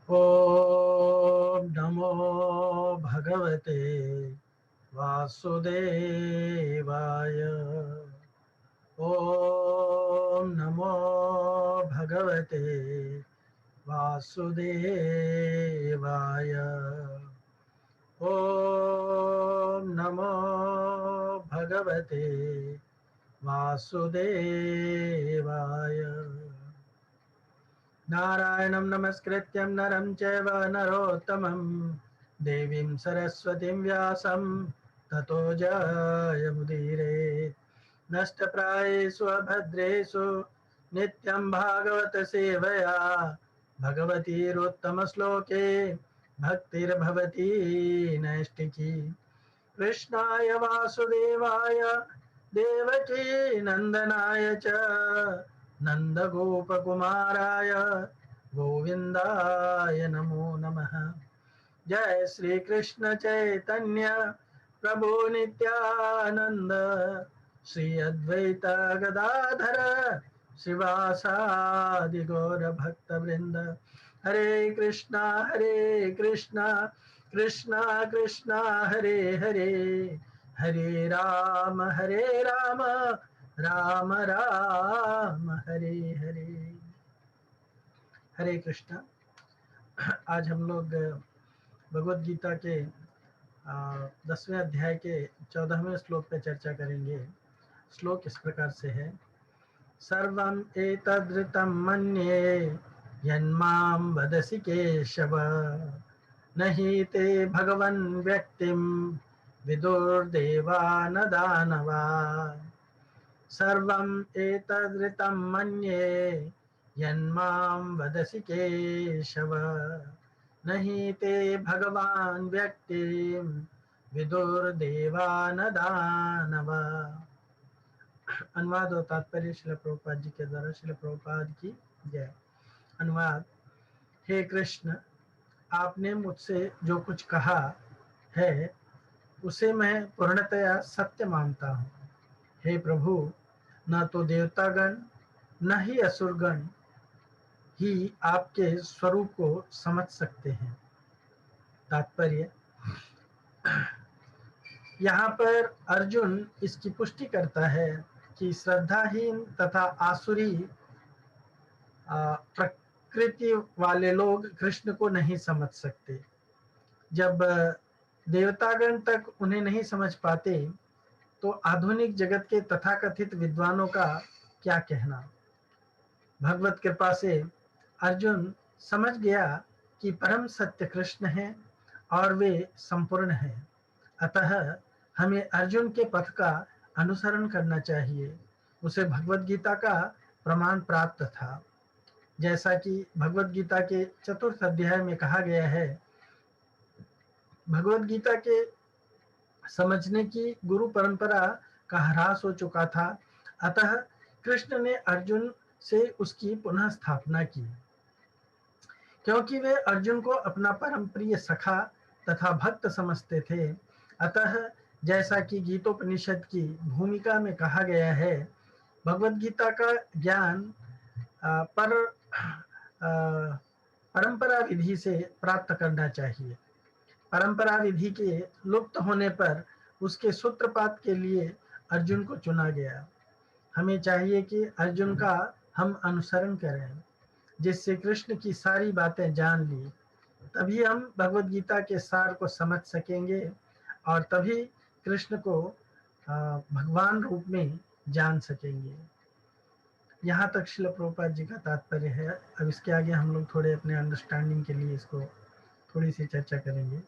ॐ नमो भगवते वासुदेवाय। ॐ नमो भगवते वासुदेवाय। ॐ नमो भगवते वासुदेवाय। नारायणं नमस्कृत्यं नरं चैव नरोत्तमं देवीं सरस्वतीं व्यासं ततो जयमुदीरयेत्। नष्टप्रायेषु अभद्रेषु नित्यं भागवत सेवया भगवतीरुत्तमश्लोके भक्तिर्भवती नैष्टिकी। कृष्णाय वासुदेवाय देवकी नंदनाय च नंदगोपकुमाराय गोविंदाय नमो नमः। जय श्री कृष्ण चैतन्य प्रभु नित्यानंद श्री अद्वैत गदाधर श्रीवासादि गौर भक्त वृंद। हरे कृष्णा कृष्णा कृष्णा हरे हरे, हरे राम राम राम हरे हरे। हरे कृष्णा। आज हम लोग भगवत गीता के 10वें अध्याय के 14वें श्लोक पे चर्चा करेंगे। श्लोक इस प्रकार से है। सर्वं एतद्ऋतं मन्ये यन्मां वदसि केशव, नहि ते भगवन् व्यक्तिं विदुर्देवा न दानवा। सर्वं एतद्ऋतं मन्ये यन्मां वदसि केशव, नहि ते भगवान् व्यक्तिं विदुर्देवा न दानव। अनुवाद और तात्पर्य श्रील प्रभुपाद जी के द्वारा। श्रील प्रभुपाद की जय। अनुवाद। हे कृष्ण, आपने मुझसे जो कुछ कहा है उसे मैं पूर्णतया सत्य मानता हूँ। हे प्रभु, न तो देवतागण न ही असुरगण ही आपके स्वरूप को समझ सकते हैं। तात्पर्य। यहाँ पर अर्जुन इसकी पुष्टि करता है कि श्रद्धाहीन तथा आसुरी प्रकृति वाले लोग कृष्ण को नहीं समझ सकते। जब देवतागण तक उन्हें नहीं समझ पाते तो आधुनिक जगत के तथाकथित विद्वानों का क्या कहना। भगवत कृपा से अर्जुन समझ गया कि परम सत्य कृष्ण है और वे संपूर्ण हैं। अतः हमें अर्जुन के पथ का अनुसरण करना चाहिए। उसे भगवत गीता का प्रमाण प्राप्त था। जैसा कि भगवत गीता के 4th अध्याय में कहा गया है, भगवत गीता के समझने की गुरु परंपरा का ह्रास हो चुका था। अतः कृष्ण ने अर्जुन से उसकी पुनः स्थापना की, क्योंकि वे अर्जुन को अपना परम प्रिय सखा तथा भक्त समझते थे। अतः जैसा कि गीतोपनिषद की भूमिका में कहा गया है, भगवत गीता का ज्ञान परंपरा विधि से प्राप्त करना चाहिए। परंपरा विधि के लुप्त होने पर उसके सूत्रपात के लिए अर्जुन को चुना गया। हमें चाहिए कि अर्जुन का हम अनुसरण करें, जिससे कृष्ण की सारी बातें जान ली। तभी हम भगवत गीता के सार को समझ सकेंगे और तभी कृष्ण को भगवान रूप में जान सकेंगे। यहाँ तक श्रील प्रभुपाद जी का तात्पर्य है। अब इसके आगे हम लोग थोड़े अपने अंडरस्टैंडिंग के लिए इसको थोड़ी सी चर्चा करेंगे।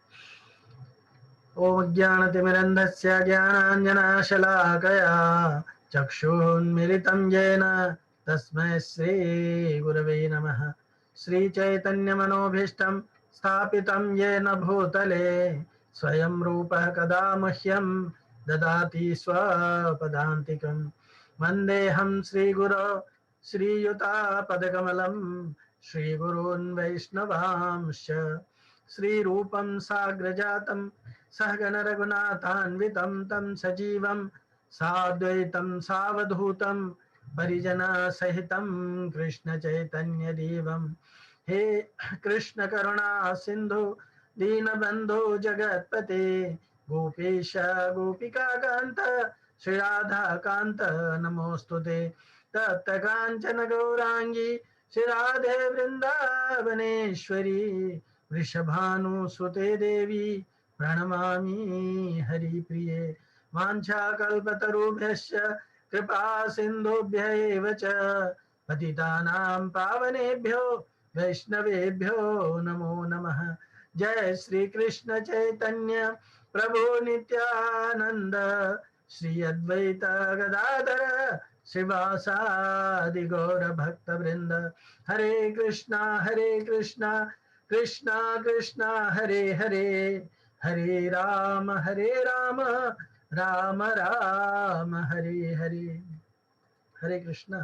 ओम ज्ञानतिमिरन्धस्य ज्ञानाञ्जनशलाकया चक्षुन्मिलितं येन तस्मै श्रीगुरवे नमः। श्रीचैतन्यमनोभीष्टं स्थापितं येन भूतले स्वयं रूपः कदा मह्यं ददाति स्वपदान्तिकं। वन्देऽहं श्रीगुरो श्रीयुतापदकमलं श्रीगुरून् वैष्णवांश्च। श्रीरूपं साग्रजातं सहगण रघुनाथान्वितं तं सजीवं साद्वैतं सावधूतं परिजना सहितं कृष्ण चैतन्य देवं हे कृष्ण करुणा सिंधु दीनबंधु जगतपते गोपेश गोपिका कांत श्री राधा कांत नमोस्तुते तप्त कांचन गौरांगी श्री राधे वृंदावनेश्वरी वृषभानुसुते देवी प्रणमामि हरिप्रिये वाञ्छाकल्पतरुभ्यश्च कृपा सिन्धुभ्य एव च पतितानां पावनेभ्यो वैष्णवेभ्यो नमो नमः। जय श्री कृष्ण चैतन्य प्रभु नित्यानंद श्री अद्वैत गदाधर श्रीवासादि गौर भक्त वृंद। हरे कृष्णा कृष्णा कृष्णा हरे हरे हरे राम राम राम हरे हरे। हरे कृष्णा।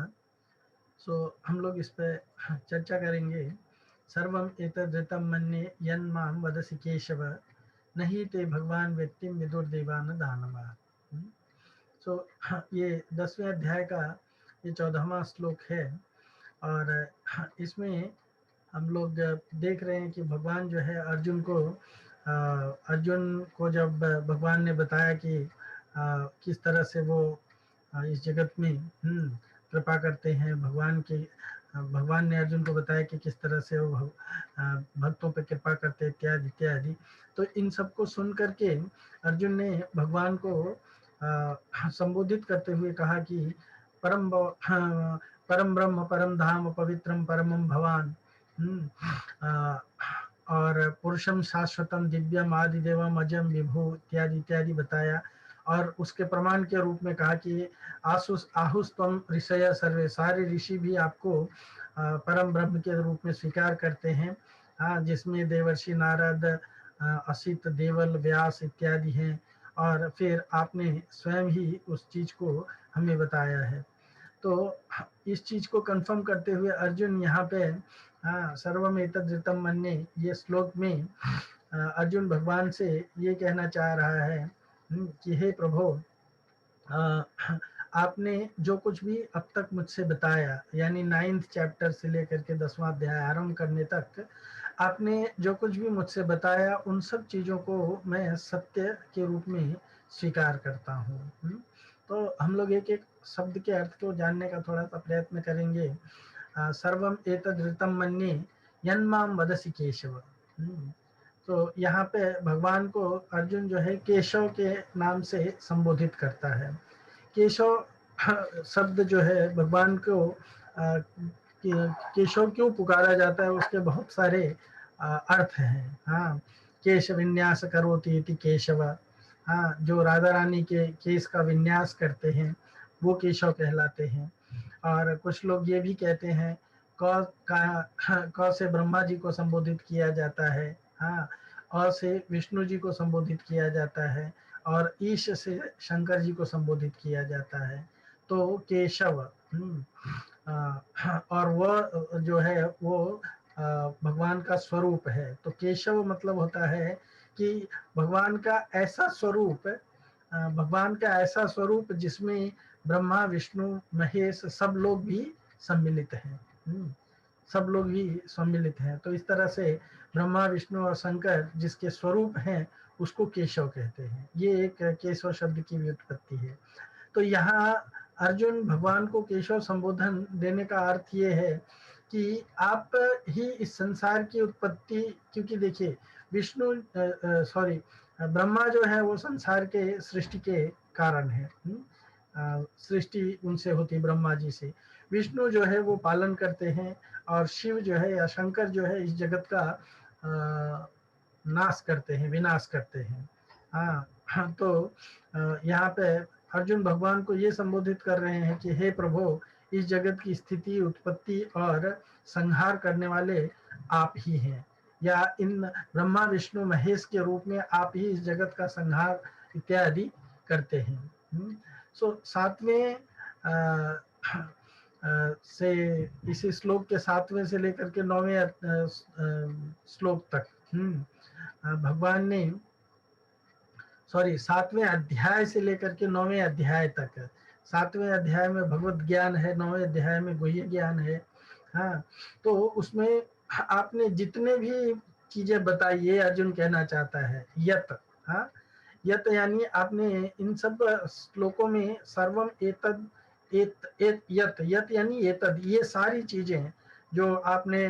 हम लोग इस पे चर्चा करेंगे। सर्वम एतद् मन्ये यन्मां वदसि केशव नहीं ते भगवान व्यक्तिम विदुर्देवान दानवा। ये 10वें अध्याय का ये 14वां श्लोक है और इसमें हम लोग देख रहे हैं कि भगवान जो है अर्जुन को जब भगवान ने बताया कि किस तरह से वो इस जगत में कृपा करते हैं, भगवान ने अर्जुन को बताया कि किस तरह से वो भक्तों पर कृपा करते हैं इत्यादि इत्यादि। तो इन सबको सुन करके अर्जुन ने भगवान को संबोधित करते हुए कहा कि परम ब्रह्म परम धाम पवित्रम परमम भवान और पुरुषम शाश्वतम दिव्यम आदिदेवम अजम विभु इत्यादि इत्यादि बताया। और उसके प्रमाण के रूप में कहा कि आहुस्तम ऋषय सर्वे, सारे ऋषि भी आपको परम ब्रह्म के रूप में स्वीकार करते हैं। जिसमें देवर्षि नारद, असित, देवल, व्यास इत्यादि हैं। और फिर आपने स्वयं ही उस चीज को हमें बताया है। तो इस चीज को कंफर्म करते हुए अर्जुन यहाँ पे सर्वम एतद् मन्ये ये श्लोक में अर्जुन भगवान से ये कहना चाह रहा है कि हे प्रभु, आपने जो कुछ भी अब तक मुझसे बताया, यानी 9th चैप्टर से लेकर के 10वां अध्याय आरंभ करने तक आपने जो कुछ भी मुझसे बताया, उन सब चीजों को मैं सत्य के रूप में स्वीकार करता हूँ। तो हम लोग एक एक शब्द के अर्थ को जानने का थोड़ा सा प्रयत्न करेंगे। सर्वम एतद् मन्ये यन्मां वदसि केशव। तो यहाँ पे भगवान को अर्जुन जो है केशव के नाम से संबोधित करता है। केशव शब्द जो है भगवान को केशव क्यों पुकारा जाता है, उसके बहुत सारे अर्थ हैं। केश विन्यास करोति इति केशव। जो राधा रानी के केश का विन्यास करते हैं वो केशव कहलाते हैं। और कुछ लोग ये भी कहते हैं क से ब्रह्मा जी को संबोधित किया जाता है, अ से विष्णु जी को संबोधित किया जाता है और ईश से शंकर जी को संबोधित किया जाता है। तो केशव और वह जो है वो भगवान का स्वरूप है। तो केशव मतलब होता है कि भगवान का ऐसा स्वरूप जिसमें ब्रह्मा विष्णु महेश सब लोग भी सम्मिलित हैं। तो इस तरह से ब्रह्मा विष्णु और शंकर जिसके स्वरूप हैं उसको केशव कहते हैं। ये एक केशव शब्द की व्युत्पत्ति है। तो यहाँ अर्जुन भगवान को केशव संबोधन देने का अर्थ ये है कि आप ही इस संसार की उत्पत्ति, क्योंकि देखिए ब्रह्मा जो है वो संसार के सृष्टि के कारण है। सृष्टि उनसे होती ब्रह्मा जी से। विष्णु जो है वो पालन करते हैं और शिव जो है या शंकर जो है इस जगत का नाश करते हैं, विनाश करते हैं। तो यहाँ पे अर्जुन भगवान को ये संबोधित कर रहे हैं कि हे प्रभु, इस जगत की स्थिति, उत्पत्ति और संहार करने वाले आप ही हैं, या इन ब्रह्मा विष्णु महेश के रूप में आप ही इस जगत का संहार इत्यादि करते हैं। सो 7वें से इसी श्लोक के 7वें से लेकर के 9वें श्लोक तक भगवान ने 7वें अध्याय से लेकर के 9वें अध्याय तक, 7वें अध्याय में भगवत ज्ञान है, 9वें अध्याय में गुह्य ज्ञान है। तो उसमें आपने जितने भी चीजें बताई, ये अर्जुन कहना चाहता है यत, हाँ, यत यानी आपने इन सब श्लोकों में सर्वम एतद यत, यत यानी एतद, ये सारी चीजें जो आपने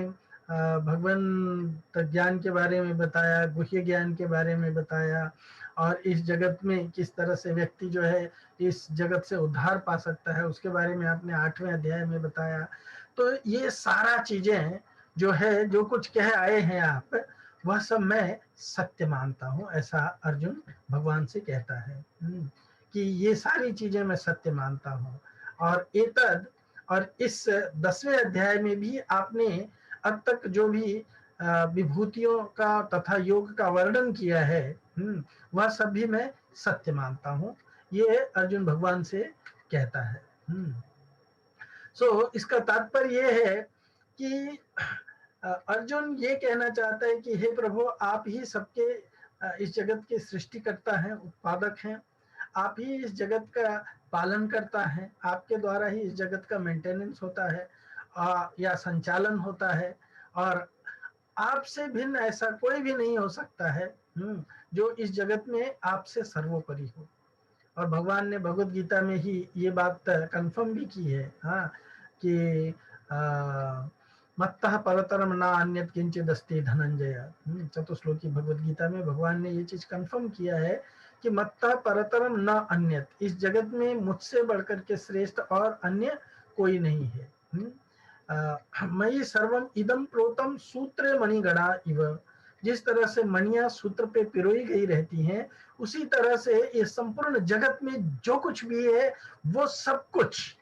भगवंत ज्ञान के बारे में बताया, गुह्य ज्ञान के बारे में बताया, और इस जगत में किस तरह से व्यक्ति जो है इस जगत से उद्धार पा सकता है, उसके बारे में आपने 8वें अध्याय में बताया। तो ये सारा चीजें जो है, जो कुछ कह आए हैं आप, वह सब मैं सत्य मानता हूं, ऐसा अर्जुन भगवान से कहता है कि ये सारी चीजें मैं सत्य मानता हूं। और एतद, और इस 10वें अध्याय में भी आपने अब तक जो भी विभूतियों का तथा योग का वर्णन किया है, वह सब भी मैं सत्य मानता हूं, ये अर्जुन भगवान से कहता है। सो इसका तात्पर्य ये है कि अर्जुन ये कहना चाहता है कि हे प्रभु, आप ही सबके इस जगत के सृष्टिकर्ता हैं, उत्पादक हैं, आप ही इस जगत का पालन करता है, आपके द्वारा ही इस जगत का मेंटेनेंस होता है या संचालन होता है, और आपसे भिन्न ऐसा कोई भी नहीं हो सकता है जो इस जगत में आपसे सर्वोपरि हो। और भगवान ने भगवत गीता में ही ये बात कंफर्म भी की है, हाँ, कि मत्तः परतरम न अन्यत् किंचिदस्ति धनंजय। चतुश्लोकी भगवत गीता में भगवान ने ये चीज कंफर्म किया है कि मत्तः परतरम न अन्यत्, इस जगत में मुझसे बढ़कर के श्रेष्ठ और अन्य कोई नहीं है। मयि सर्वम इदम प्रोतम सूत्रे मणिगणा इव, जिस तरह से मणियां सूत्र पे पिरोई गई रहती हैं, उसी तरह से ये संपूर्ण जगत में जो कुछ भी है वो सब कुछ,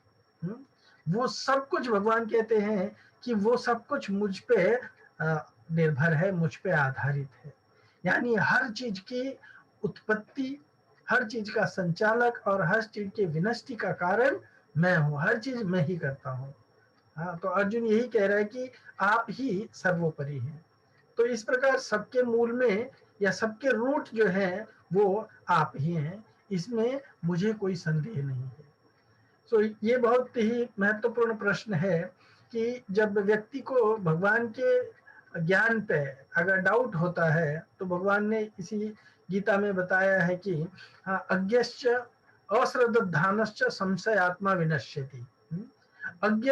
वो सब कुछ भगवान कहते हैं कि वो सब कुछ मुझ पे निर्भर है, मुझ पे आधारित है। यानी हर चीज की उत्पत्ति, हर चीज का संचालक और हर चीज के विनष्टि का कारण मैं हूं, हर चीज मैं ही करता हूं। हाँ, तो अर्जुन यही कह रहा है कि आप ही सर्वोपरि हैं। तो इस प्रकार सबके मूल में या सबके रूट जो है वो आप ही हैं, इसमें मुझे कोई संदेह नहीं है। सो ये बहुत ही महत्वपूर्ण प्रश्न है कि जब व्यक्ति को भगवान के ज्ञान पे अगर डाउट होता है, तो भगवान ने इसी गीता में बताया है कि अज्ञश्च अश्रद्धानश्च संशय आत्मा विनश्यति। अज्ञ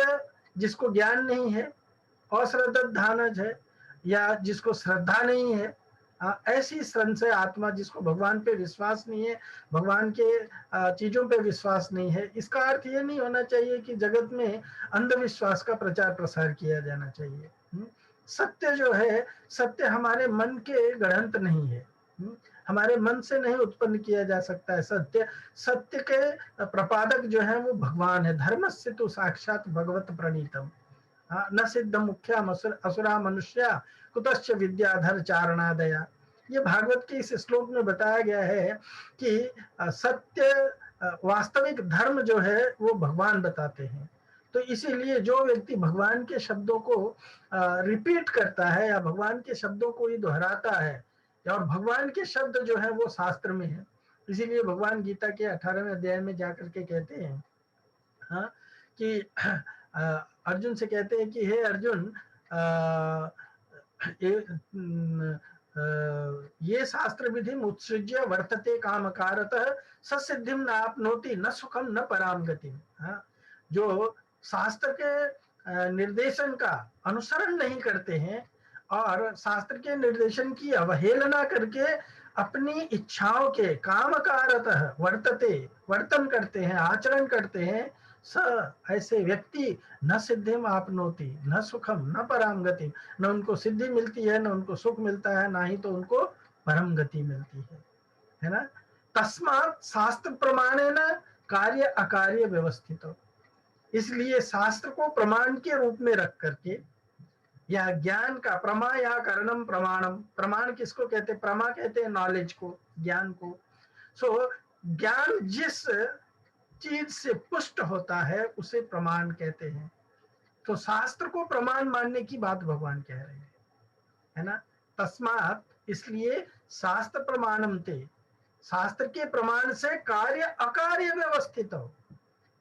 जिसको ज्ञान नहीं है, अश्रद्धानज है, या जिसको श्रद्धा नहीं है, ऐसी संशय आत्मा, जिसको भगवान पे विश्वास नहीं है, भगवान के चीजों पे विश्वास नहीं है। इसका अर्थ ये नहीं होना चाहिए कि जगत में अंधविश्वास का प्रचार प्रसार किया जाना चाहिए। सत्य जो है, सत्य हमारे मन के गढ़ंत नहीं है, हमारे मन से नहीं उत्पन्न किया जा सकता है। सत्य, सत्य के प्रपादक जो है वो भगवान है। धर्मस्य तो साक्षात भगवत प्रणीतम, न सिद्ध मुख्या असुरा मनुष्या कुतश्च विद्याधर चारणादया। ये भागवत के इस श्लोक में बताया गया है कि सत्य, वास्तविक धर्म जो है वो भगवान बताते हैं। तो इसीलिए जो व्यक्ति भगवान के शब्दों को रिपीट करता है या भगवान के शब्दों को ही दोहराता है, और भगवान के शब्द जो है वो शास्त्र में है, इसीलिए भगवान गीता के 18वें अध्याय में जाकर के कहते हैं, हाँ, कि अर्जुन से कहते हैं कि हे अर्जुन, ये शास्त्र विधि उत्सृज्य वर्तते काम कारतः ससिद्धिम न आपनोति न सुखम न पराम गतिम। जो शास्त्र के निर्देशन का अनुसरण नहीं करते हैं और शास्त्र के निर्देशन की अवहेलना करके अपनी इच्छाओं के काम कारतः वर्तते, वर्तन करते हैं, आचरण करते हैं, स ऐसे व्यक्ति न सिद्धिम आपनोति न सुखम न पराम गति, न उनको सिद्धि मिलती है, न उनको सुख मिलता है, ना ही तो उनको परम गति मिलती है ना। तस्मात् शास्त्र प्रमाणेन कार्य अकार्य व्यवस्थित हो, इसलिए शास्त्र को प्रमाण के रूप में रख करके, या ज्ञान का प्रमा या करणम प्रमाणम, प्रमाण किसको कहते हैं? प्रमा कहते हैं नॉलेज को, ज्ञान को। सो ज्ञान जिस चीज से पुष्ट होता है उसे प्रमाण कहते हैं। तो शास्त्र को प्रमाण मानने की बात भगवान कह रहे हैं, है ना। तस्मात, इसलिए शास्त्र प्रमाणम ते, शास्त्र के प्रमाण से कार्य अकार्य व्यवस्थित हो।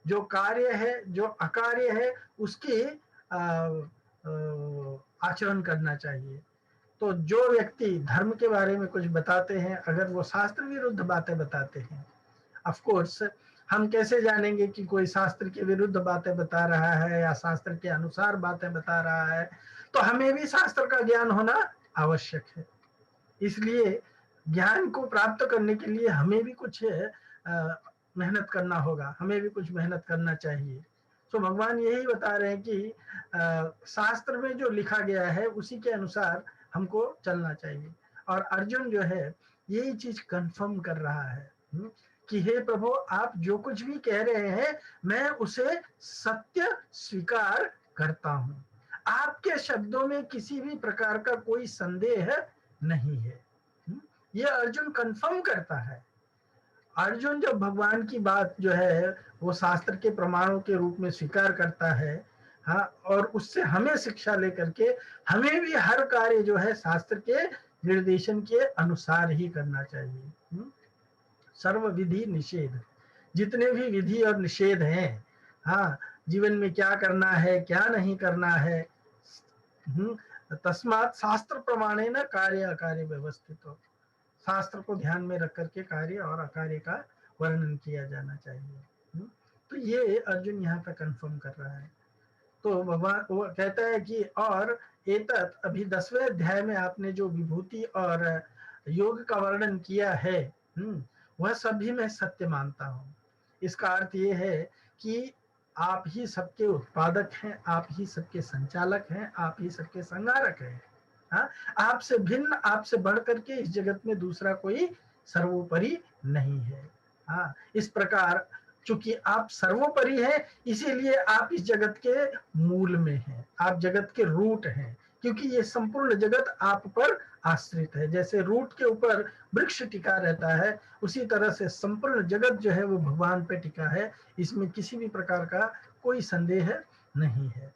जो कार्य है, जो अकार्य है, उसकी आचरण करना चाहिए। तो जो व्यक्ति धर्म के बारे में कुछ बताते हैं, अगर वो शास्त्र विरुद्ध बातें बताते हैं, ऑफ कोर्स हम कैसे जानेंगे कि कोई शास्त्र के विरुद्ध बातें बता रहा है या शास्त्र के अनुसार बातें बता रहा है? तो हमें भी शास्त्र का ज्ञान होना आवश्यक है। इसलिए ज्ञान को प्राप्त करने के लिए हमें भी कुछ मेहनत करना होगा, हमें भी कुछ मेहनत करना चाहिए। तो भगवान यही बता रहे हैं कि शास्त्र में जो लिखा गया है उसी के अनुसार हमको चलना चाहिए। और अर्जुन जो है यही चीज कंफर्म कर रहा है कि हे प्रभु, आप जो कुछ भी कह रहे हैं मैं उसे सत्य स्वीकार करता हूं। आपके शब्दों में किसी भी प्रकार का कोई संदेह नहीं है। ये अर्जुन कंफर्म करता है। अर्जुन जब भगवान की बात जो है वो शास्त्र के प्रमाणों के रूप में स्वीकार करता है, हाँ, और उससे हमें शिक्षा लेकर के हमें भी हर कार्य जो है शास्त्र के निर्देशन के अनुसार ही करना चाहिए। सर्व विधि निषेध, जितने भी विधि और निषेध हैं, हाँ, जीवन में क्या करना है क्या नहीं करना है, तस्मात् शास्त्र प्रमाणे न कार्य अकार्य व्यवस्थित हो। शास्त्र को ध्यान में रख करके कार्य और अकार्य का वर्णन किया जाना चाहिए। तो ये अर्जुन यहाँ पे कंफर्म कर रहा है। तो भगवान वो कहता है कि और एतत्, अभी 10वें अध्याय में आपने जो विभूति और योग का वर्णन किया है, वह सभी मैं सत्य मानता हूँ। इसका अर्थ ये है कि आप ही सबके उत्पादक हैं, आप ही सबके संचालक हैं, आप ही सबके संहारक हैं। हाँ, आपसे भिन्न, आपसे बढ़ करके इस जगत में दूसरा कोई सर्वोपरि नहीं है। हाँ, इस प्रकार चूंकि आप सर्वोपरि हैं, इसीलिए आप इस जगत के मूल में हैं, आप जगत के रूट हैं, क्योंकि ये संपूर्ण जगत आप पर आश्रित है। जैसे रूट के ऊपर वृक्ष टिका रहता है, उसी तरह से संपूर्ण जगत जो है वो भगवान पे टिका है। इसमें किसी भी प्रकार का कोई संदेह नहीं है।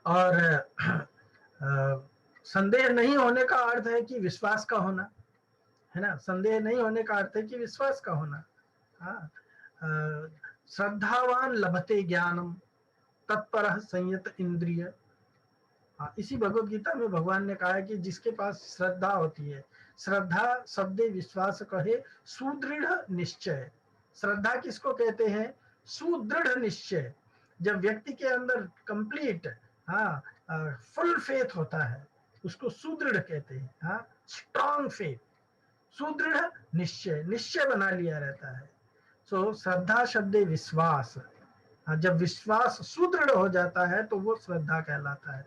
और संदेह नहीं होने का अर्थ है कि विश्वास का होना, है ना। संदेह नहीं होने का अर्थ है कि विश्वास का होना। हाँ, श्रद्धावान लभते ज्ञानम तत्परः संयत इंद्रिय। इसी भगवत गीता में भगवान ने कहा है कि जिसके पास श्रद्धा होती है, श्रद्धा शब्द विश्वास कहे सुदृढ़ निश्चय। श्रद्धा किसको कहते हैं? सुदृढ़ निश्चय। जब व्यक्ति के अंदर कंप्लीट, हाँ, फुल फेथ होता है, उसको सुदृढ़ कहते हैं। हाँ, स्ट्रॉन्ग फेथ, सुदृढ़ निश्चय, निश्चय बना लिया रहता है। सो श्रद्धा शब्द विश्वास, जब विश्वास सुदृढ़ हो जाता है तो वो श्रद्धा कहलाता है।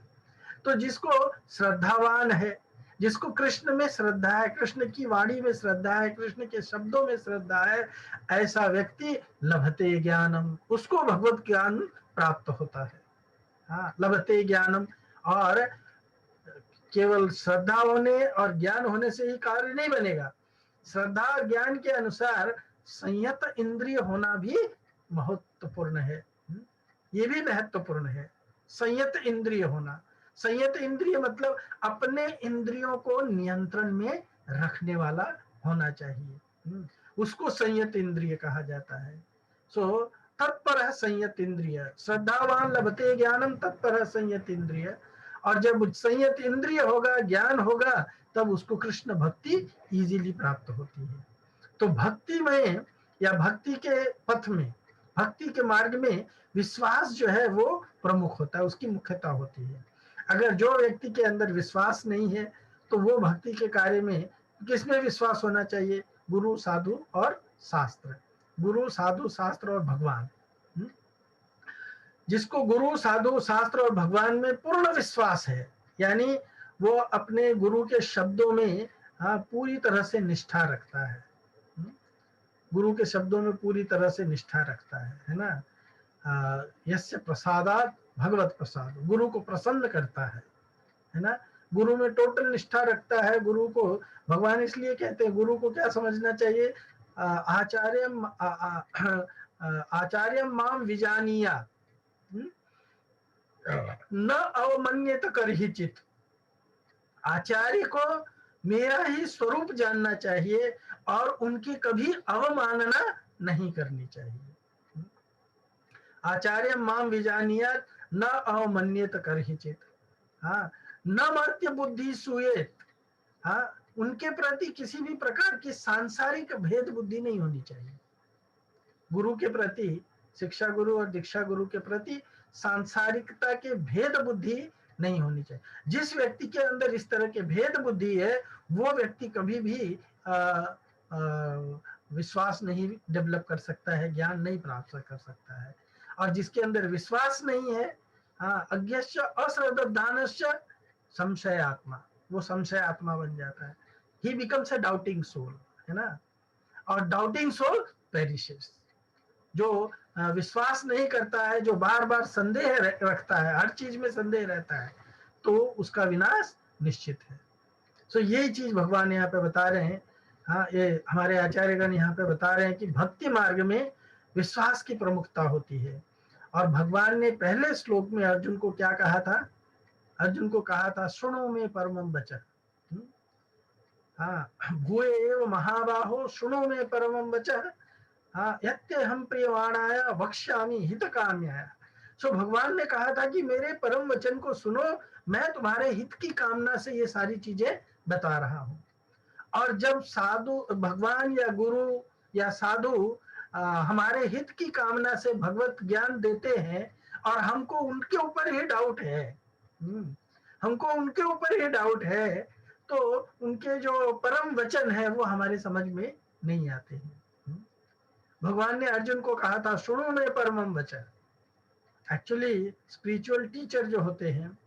तो जिसको श्रद्धावान है, जिसको कृष्ण में श्रद्धा है, कृष्ण की वाणी में श्रद्धा है, कृष्ण के शब्दों में श्रद्धा है, ऐसा व्यक्ति लभते ज्ञानम, उसको भगवत ज्ञान प्राप्त होता है। हाँ, लभते ज्ञानम। और केवल श्रद्धा होने और ज्ञान होने से ही कार्य नहीं बनेगा। श्रद्धा और ज्ञान के अनुसार संयत इंद्रिय होना भी महत्वपूर्ण है। ये भी महत्वपूर्ण है, संयत इंद्रिय होना। संयत इंद्रिय मतलब अपने इंद्रियों को नियंत्रण में रखने वाला होना चाहिए, उसको संयत इंद्रिय कहा जाता है। सो तत्पर संयत इंद्रिय, श्रद्धावान लभते ज्ञानम तत्पर संयत इंद्रिय। और जब संयत इंद्रिय होगा, ज्ञान होगा, तब उसको कृष्ण भक्ति इजीली प्राप्त होती है। तो भक्ति में या भक्ति के पथ में, भक्ति के मार्ग में विश्वास जो है वो प्रमुख होता है, उसकी मुख्यता होती है। अगर जो व्यक्ति के अंदर विश्वास नहीं है तो वो भक्ति के कार्य में किसमें विश्वास होना चाहिए? गुरु, साधु और शास्त्र। गुरु, साधु, शास्त्र और भगवान। जिसको गुरु, साधु, शास्त्र और भगवान में पूर्ण विश्वास है, यानी वो अपने गुरु के शब्दों में पूरी तरह से निष्ठा रखता है, गुरु के शब्दों में पूरी तरह से निष्ठा रखता है ना। यस्य प्रसादात भगवत प्रसाद, गुरु को प्रसन्न करता है ना। गुरु में टोटल निष्ठा रखता है। गुरु को भगवान इसलिए कहते हैं, गुरु को क्या समझना चाहिए? आचार्यम माम विजानीया न अवमन्यत करहिचित। आचार्य को मेरा ही स्वरूप जानना चाहिए और उनकी कभी अवमानना नहीं करनी चाहिए। आचार्य माम विजानियत न अवमन्यत करहिचित। हाँ, न मर्त्य बुद्धि सूयेत। हाँ, उनके प्रति किसी भी प्रकार की सांसारिक भेद बुद्धि नहीं होनी चाहिए। गुरु के प्रति, शिक्षा गुरु और दीक्षा गुरु के प्रति सांसारिकता के भेद बुद्धि नहीं होनी चाहिए। जिस व्यक्ति के अंदर इस तरह के भेद बुद्धि है, वो व्यक्ति कभी भी आ, आ, विश्वास नहीं डेवलप कर सकता है, ज्ञान नहीं प्राप्त कर सकता है। और जिसके अंदर विश्वास नहीं है, अज्ञस्य अश्रद्धानस्य संशय आत्मा, वो संशय आत्मा बन जाता है। He becomes a doubting soul, है ना। और डाउटिंग सोल पेरिशेस। जो विश्वास नहीं करता है, जो बार बार संदेह रखता है, हर चीज में संदेह रहता है, तो उसका विनाश निश्चित है। सो यही चीज भगवान यहाँ पे बता रहे हैं। हाँ, ये हमारे आचार्यगण यहाँ पे बता रहे हैं कि भक्ति मार्ग में विश्वास की प्रमुखता होती है। और भगवान ने पहले श्लोक में अर्जुन को क्या कहा था? अर्जुन को कहा था, सुनो में परमम वचः। हाँ, भूय एव महाबाहो सुनो में परमम वचः। हाँ, यत्ते हम प्रियवाणाय वक्ष्यामि हित काम्याय। सो भगवान ने कहा था कि मेरे परम वचन को सुनो, मैं तुम्हारे हित की कामना से ये सारी चीजें बता रहा हूँ। और जब साधु, भगवान या गुरु या साधु हमारे हित की कामना से भगवत ज्ञान देते हैं और हमको उनके ऊपर ही डाउट है, हमको उनके ऊपर ही डाउट है, तो उनके जो परम वचन है वो हमारे समझ में नहीं आते हैं। भगवान ने अर्जुन को कहा था, सुनो में परमम वचन। एक्चुअली स्पिरिचुअल टीचर जो होते हैं,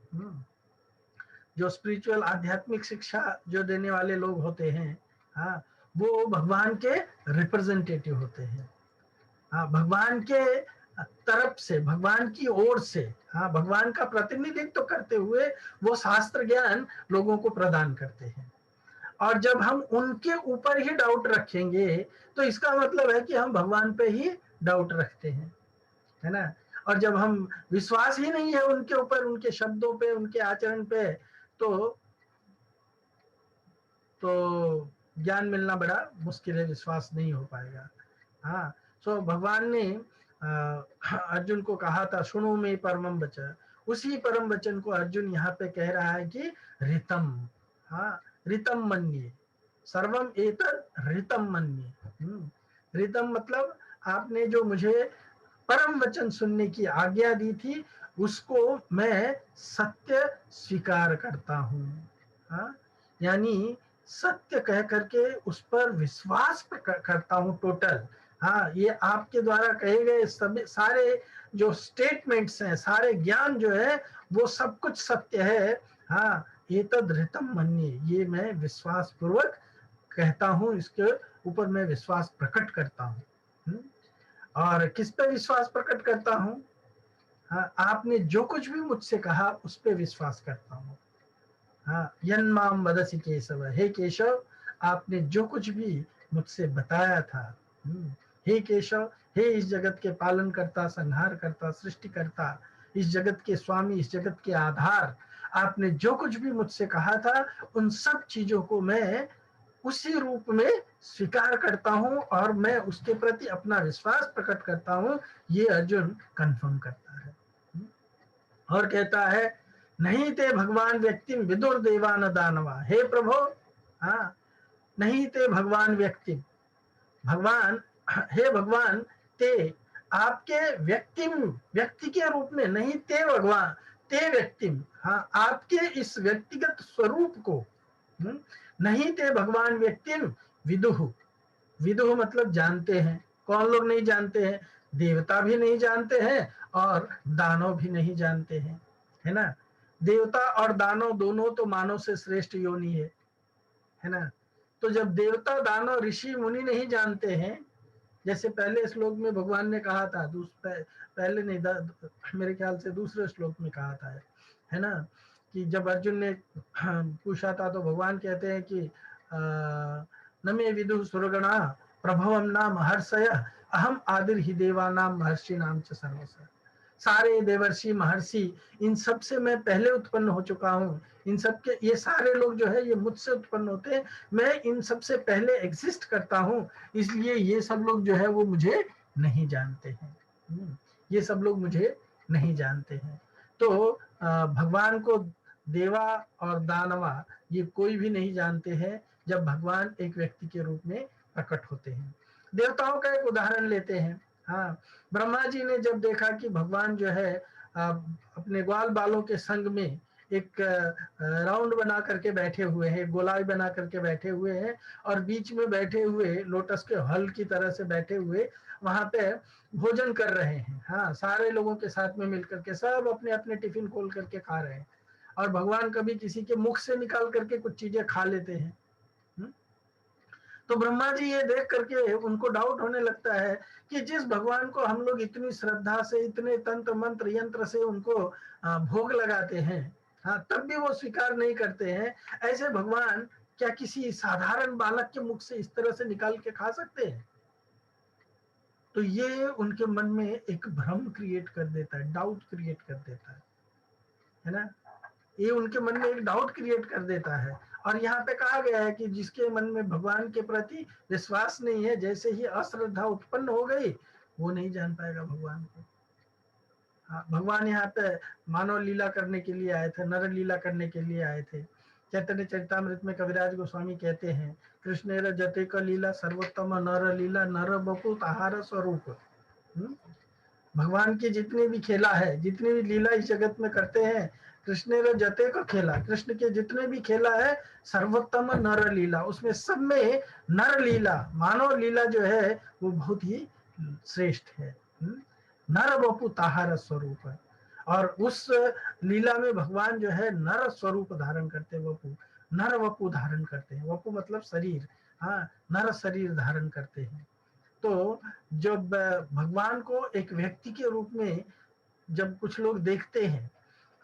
जो स्पिरिचुअल आध्यात्मिक शिक्षा जो देने वाले लोग होते हैं, हाँ, वो भगवान के रिप्रेजेंटेटिव होते हैं। हाँ, भगवान के तरफ से, भगवान की ओर से, हाँ, भगवान का प्रतिनिधित्व तो करते हुए वो शास्त्र ज्ञान लोगों को प्रदान करते हैं। और जब हम उनके ऊपर ही डाउट रखेंगे, तो इसका मतलब है कि हम भगवान पे ही डाउट रखते हैं, है ना। और जब हम विश्वास ही नहीं है उनके ऊपर, उनके शब्दों पे, उनके आचरण पे, तो ज्ञान मिलना बड़ा मुश्किल है, विश्वास नहीं हो पाएगा। हाँ, सो भगवान ने अर्जुन को कहा था, सुनो में परमम वचन। उसी परम वचन को अर्जुन यहाँ पे कह रहा है कि ऋतम, हाँ, ऋतम मन्ये, सर्वम एतद ऋतम मन्ये। ऋतम मतलब आपने जो मुझे परम वचन सुनने की आज्ञा दी थी, उसको मैं सत्य स्वीकार करता हूँ। हाँ, यानी सत्य कह करके उस पर विश्वास करता हूँ टोटल। हाँ, ये आपके द्वारा कहे गए सभी सारे जो स्टेटमेंट्स हैं, सारे ज्ञान जो है, वो सब कुछ सत्य है। हाँ, ये तद ऋतम मन्ये, ये मैं विश्वास पूर्वक कहता हूँ, इसके ऊपर मैं विश्वास प्रकट करता हूँ। और किस पे विश्वास प्रकट करता हूँ? हाँ, आपने जो कुछ भी मुझसे कहा उस पे विश्वास करता हूँ। हाँ, यन्माम वदसि केशव, हे केशव, आपने जो कुछ भी मुझसे बताया था, हे केशव, हे इस जगत के पालन करता, संहार करता, सृष्टि करता, इस जगत के स्वामी, इस जगत के आधार, आपने जो कुछ भी मुझसे कहा था, उन सब चीजों को मैं उसी रूप में स्वीकार करता हूं और मैं उसके प्रति अपना विश्वास प्रकट करता हूं। ये अर्जुन कंफर्म करता है और कहता है, नहीं ते भगवान व्यक्ति विदुर देवान दानवा। हे प्रभु, हाँ, नहीं ते भगवान व्यक्ति, भगवान, हे भगवान, ते आपके व्यक्ति के रूप में, नहीं ते भगवान, ते व्यक्ति, हाँ, आपके इस व्यक्तिगत स्वरूप को, नहीं ते भगवान व्यक्तिम विदुहु। विदुहु मतलब जानते हैं। कौन लोग नहीं जानते हैं? देवता भी नहीं जानते हैं और दानव भी नहीं जानते हैं, है ना। देवता और दानव दोनों तो मानव से श्रेष्ठ योनि है ना। तो जब देवता, दानव, ऋषि मुनि नहीं जानते हैं, जैसे पहले श्लोक में भगवान ने कहा था, पहले नहीं, मेरे ख्याल से दूसरे श्लोक में कहा था, है ना, कि जब अर्जुन ने पूछा था तो भगवान कहते हैं कि न मे विदुः सुरगणा प्रभवम नाम हर्षय अहम आदिर ही देवा नाम महर्षि नाम च सर्वस्य। सारे देवर्षि, महर्षि, इन सब से मैं पहले उत्पन्न हो चुका हूँ। इन सब के, ये सारे लोग जो है ये मुझसे उत्पन्न होते हैं, मैं इन सब से पहले एग्जिस्ट करता हूँ, इसलिए ये सब लोग जो है वो मुझे नहीं जानते हैं। ये सब लोग मुझे नहीं जानते हैं। तो भगवान को देवा और दानवा ये कोई भी नहीं जानते हैं जब भगवान एक व्यक्ति के रूप में प्रकट होते हैं। देवताओं का एक उदाहरण लेते हैं। हाँ, ब्रह्मा जी ने जब देखा कि भगवान जो है अपने ग्वाल बालों के संग में एक राउंड बना करके बैठे हुए हैं, गोलाई बना करके बैठे हुए हैं और बीच में बैठे हुए लोटस के हल की तरह से बैठे हुए वहां पे भोजन कर रहे हैं। हाँ, सारे लोगों के साथ में मिलकर के सब अपने अपने टिफिन खोल करके खा रहे हैं और भगवान कभी किसी के मुख से निकाल करके कुछ चीजें खा लेते हैं। तो ब्रह्मा जी ये देख करके उनको डाउट होने लगता है कि जिस भगवान को हम लोग इतनी श्रद्धा से, इतने तंत्र मंत्र यंत्र से उनको भोग लगाते हैं, हाँ, तब भी वो स्वीकार नहीं करते हैं, ऐसे भगवान क्या किसी साधारण बालक के मुख से इस तरह से निकाल के खा सकते हैं? तो ये उनके मन में एक भ्रम क्रिएट कर देता है, डाउट क्रिएट कर देता है ना। ये उनके मन में एक डाउट क्रिएट कर देता है। और यहाँ पे कहा गया है कि जिसके मन में भगवान के प्रति विश्वास नहीं है, जैसे ही अश्रद्धा उत्पन्न हो गई, वो नहीं जान पाएगा भगवान को। हाँ, भगवान यहाँ पे मानव लीला करने के लिए आए थे, नर लीला करने के लिए आए थे। चैतन्य चरितामृत में कविराज गोस्वामी कहते हैं, कृष्णेर जते क लीला सर्वोत्तम नर लीला नर बपु ताहार स्वरूप। भगवान की जितनी भी खेला है, जितनी भी लीला इस जगत में करते हैं, कृष्ण रे जते का खेला, कृष्ण के जितने भी खेला है सर्वोत्तम नर लीला, उसमें सब में नर लीला, मानव लीला जो है वो बहुत ही श्रेष्ठ है। नर वपु ताहार स्वरूप है। और उस लीला में भगवान जो है नर स्वरूप धारण करते हैं, वपु, नर वपु धारण करते हैं। वपु मतलब शरीर, हाँ, नर शरीर धारण करते हैं। तो जब भगवान को एक व्यक्ति के रूप में जब कुछ लोग देखते हैं,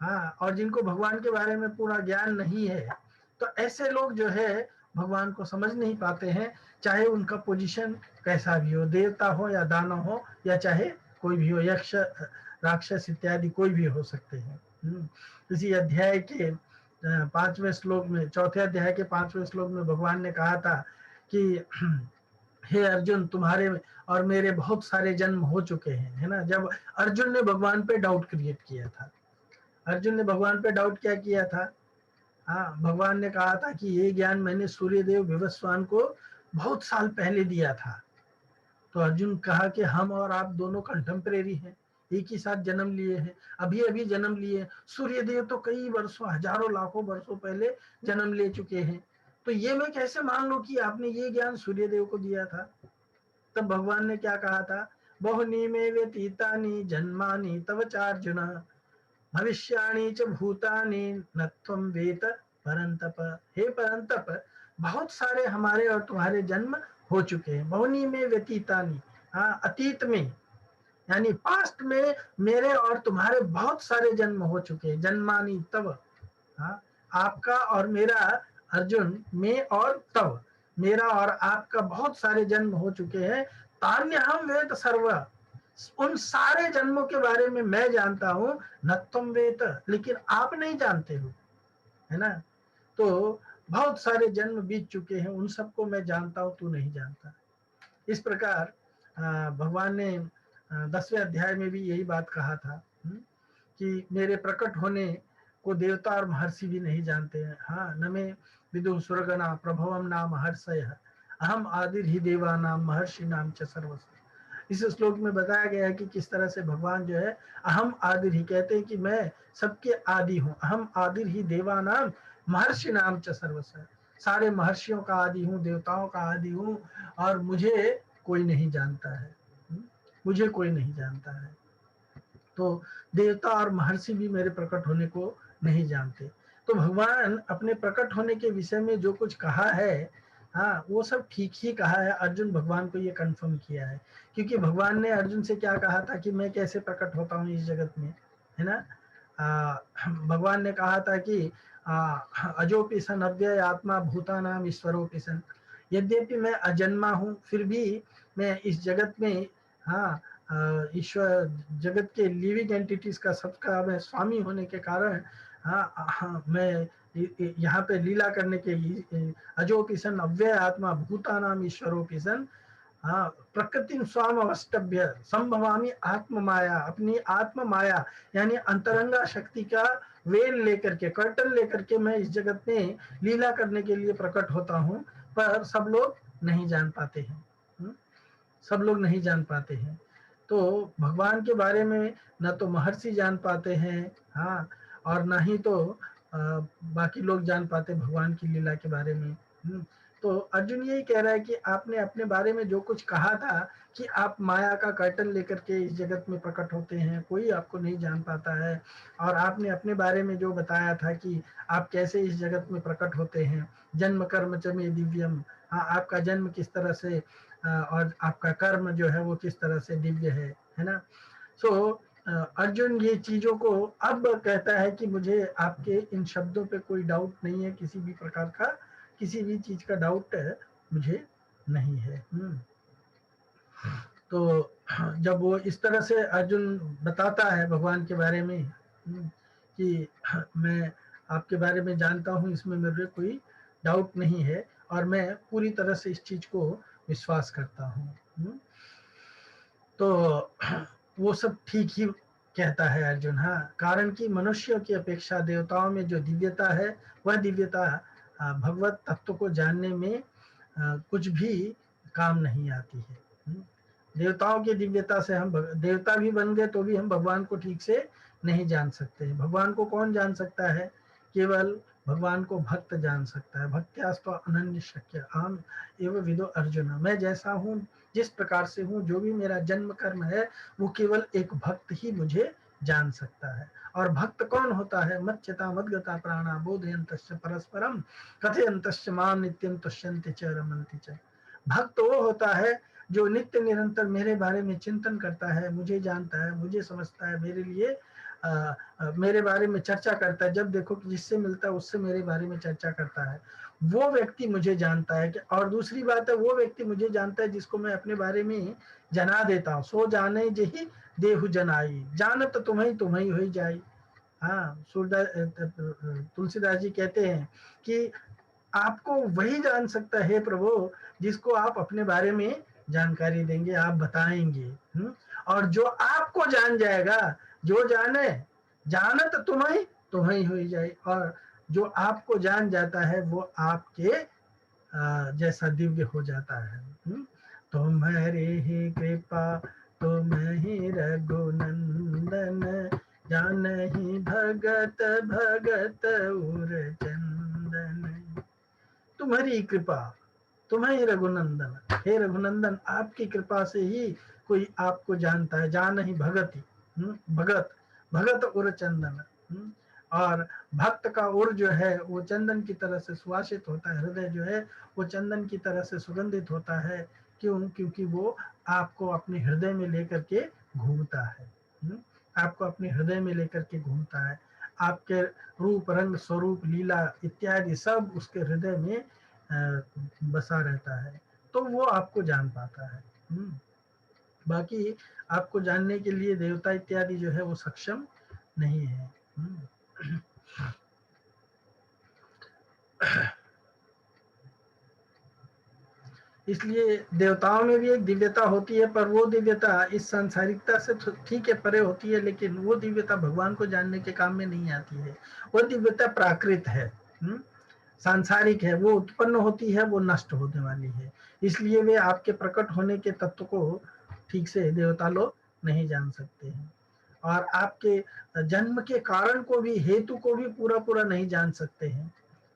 हाँ, और जिनको भगवान के बारे में पूरा ज्ञान नहीं है, तो ऐसे लोग जो है भगवान को समझ नहीं पाते हैं, चाहे उनका पोजीशन कैसा भी हो, देवता हो या दानव हो या चाहे कोई भी हो, यक्ष राक्षस इत्यादि कोई भी हो सकते हैं। इसी अध्याय के 5वें श्लोक में, चौथे अध्याय के 5वें श्लोक में भगवान ने कहा था कि हे अर्जुन, तुम्हारे और मेरे बहुत सारे जन्म हो चुके हैं, है ना। जब अर्जुन ने भगवान पे डाउट क्रिएट किया था, अर्जुन ने भगवान पे डाउट क्या किया था, हाँ, भगवान ने कहा था कि ये ज्ञान मैंने सूर्यदेव विवस्वान को बहुत साल पहले दिया था। तो अर्जुन कहा कि हम और आप दोनों कंटेम्परेरी हैं, एक ही साथ जन्म लिए हैं, अभी अभी जन्म लिए। सूर्यदेव तो कई वर्षों, हजारों लाखों वर्षों पहले जन्म ले चुके हैं, तो ये मैं कैसे मान लूं कि आपने ये ज्ञान सूर्यदेव को दिया था। तब भगवान ने क्या कहा था, बहुनी में व्यतीतानि जन्मानि तव चार्जुन भविष्याणि च भूतानि न त्वं वेत परंतप। हे परंतप, बहुत सारे हमारे और तुम्हारे जन्म हो चुके हैं। बहुनी में व्यतीतानि, हाँ, अतीत में यानी पास्ट में मेरे और तुम्हारे बहुत सारे जन्म हो चुके हैं। जन्मानि तव, हाँ, आपका और मेरा, अर्जुन में और तव, मेरा और आपका बहुत सारे जन्म हो चुके हैं। तान्य हम वेद सर्व, उन सारे जन्मों के बारे में मैं जानता हूं, न तुम वेद, लेकिन आप नहीं जानते हो, है ना। तो बहुत सारे जन्म बीत चुके हैं, उन सबको मैं जानता हूं, तू नहीं जानता। इस प्रकार भगवान ने 10वें अध्याय में भी यही बात कहा था कि मेरे प्रकट होने को देवता और महर्षि भी नहीं जानते हैं। हाँ, न में विदु सुरगना प्रभवम नाम महर्षय अहम आदिर ही देवा नाम महर्षि नाम च सर्वस्व। इस श्लोक में बताया गया है कि किस तरह से भगवान जो है अहम आदिर ही, कहते हैं कि मैं सबके आदि हूँ। अहम आदिर ही देवा नाम महर्षि नाम च सर्वस्व, सारे महर्षियों का आदि हूँ, देवताओं का आदि हूँ, और मुझे कोई नहीं जानता है, मुझे कोई नहीं जानता है। तो देवता और महर्षि भी मेरे प्रकट होने को नहीं जानते। तो भगवान अपने प्रकट होने के विषय में जो कुछ कहा है, हाँ, वो सब ठीक ही कहा है। अर्जुन भगवान को ये कंफर्म किया है, क्योंकि भगवान ने अर्जुन से क्या कहा था कि मैं कैसे प्रकट होता हूँ इस जगत में, है ना। भगवान ने कहा था कि अजोपि सन अव्यय आत्मा भूतानाम ईश्वरोपि सन, यद्यपि मैं अजन्मा हूँ फिर भी मैं इस जगत में, हाँ, ईश्वर जगत के लिविंग एंटिटीज का सबका मैं स्वामी होने के कारण, हाँ, मैं यहाँ पे लीला करने के लिए अजोपिसन अव्यय आत्मा भूतानाम ईश्वरोपिसन हाँ, प्रकृति स्वाम अवस्टभ्य संभवामी आत्म माया, अपनी आत्म माया यानी अंतरंगा शक्ति का वेल लेकर के, कर्टन लेकर के मैं इस जगत में लीला करने के लिए प्रकट होता हूँ, पर सब लोग नहीं जान पाते हैं। सब लोग नहीं जान पाते हैं। तो भगवान के बारे में न तो महर्षि जान पाते हैं, हाँ, और ना ही तो बाकी लोग जान पाते भगवान की लीला के बारे में। तो अर्जुन यही कह रहा है कि आपने अपने बारे में जो कुछ कहा था कि आप माया का कर्टन लेकर के इस जगत में प्रकट होते हैं, कोई आपको नहीं जान पाता है। और आपने अपने बारे में जो बताया था कि आप कैसे इस जगत में प्रकट होते हैं, जन्म कर्म च मे दिव्यम, हाँ, आपका जन्म किस तरह से और आपका कर्म जो है वो किस तरह से दिव्य है ना। सो अर्जुन ये चीजों को अब कहता है कि मुझे आपके इन शब्दों पे कोई डाउट नहीं है, किसी भी प्रकार का, किसी भी चीज का डाउट मुझे नहीं है। तो जब वो इस तरह से अर्जुन बताता है भगवान के बारे में कि मैं आपके बारे में जानता हूँ, इसमें मेरे कोई डाउट नहीं है और मैं पूरी तरह से इस चीज को विश्वास करता हूँ। तो वो सब ठीक ही कहता है अर्जुन। हाँ, कारण कि मनुष्यों की अपेक्षा देवताओं में जो दिव्यता है वह दिव्यता भगवत तत्व को जानने में कुछ भी काम नहीं आती है। देवताओं की दिव्यता से हम देवता भी बन गए तो भी हम भगवान को ठीक से नहीं जान सकते। भगवान को कौन जान सकता है? केवल भगवान को भक्त जान सकता है। भक्त्यास्त्व अनन्य शक्य आम एवं विदो अर्जुन, मैं जैसा हूँ, जिस प्रकार से हूँ, जो भी मेरा जन्म कर्म है, वो केवल एक भक्त ही मुझे जान सकता है। और भक्त कौन होता है? मच्यता मद्गता प्राणा बोधयन्तश्च परस्परम कथयन्तश्च माम नित्यं तुष्यन्ति च रमन्ति च। भक्त वो होता है जो नित्य निरंतर मेरे बारे में चिंतन करता है, मुझे जानता है, मुझे समझता है, मेरे लिए मेरे बारे में चर्चा करता है। जब देखो कि जिससे मिलता है उससे मेरे बारे में चर्चा करता है, वो व्यक्ति मुझे जानता है। कि और दूसरी बात है, वो व्यक्ति मुझे जानता है जिसको मैं अपने बारे में जना देता हूँ। सो जाने जही देहु जनाई, जानत तुम्हें तुम्हें हो जाई। हाँ, तुलसीदास जी कहते हैं कि आपको वही जान सकता है प्रभु जिसको आप अपने बारे में जानकारी देंगे, आप बताएंगे। और जो आपको जान जाएगा, जो जाने, जानत तुम्हें तुम्हें हो जाए, और जो आपको जान जाता है वो आपके जैसा दिव्य हो जाता है। तुम्हारे ही कृपा तुम ही रघुनंदन, जानहि भगत भगत उर चंदन। तुम्हारी कृपा, तुम्हें रघुनंदन, हे रघुनंदन, आपकी कृपा से ही कोई आपको जानता है। जान ही भगत, भगत भगत उर चंदन। और भक्त का उर जो है वो चंदन की तरह से सुवासित होता है, हृदय जो है वो चंदन की तरह से सुगंधित होता है। क्यों? क्योंकि वो आपको अपने हृदय में लेकर के घूमता है। आपको अपने हृदय में लेकर के घूमता है। आपके रूप रंग स्वरूप लीला इत्यादि सब उसके हृदय में बसा रहता है, तो वो आपको जान पाता है। बाकी आपको जानने के लिए देवता इत्यादि जो है वो सक्षम नहीं है। इसलिए देवताओं में भी एक दिव्यता होती है, पर वो दिव्यता इस सांसारिकता से ठीक है परे होती है, लेकिन वो दिव्यता भगवान को जानने के काम में नहीं आती है। वो दिव्यता प्राकृत है, सांसारिक है, वो उत्पन्न होती है, वो नष्ट होने वाली है। इसलिए वे आपके प्रकट होने के तत्व को ठीक से देवता लोग नहीं जान सकते हैं, और आपके जन्म के कारण को भी, हेतु को भी पूरा पूरा नहीं जान सकते हैं।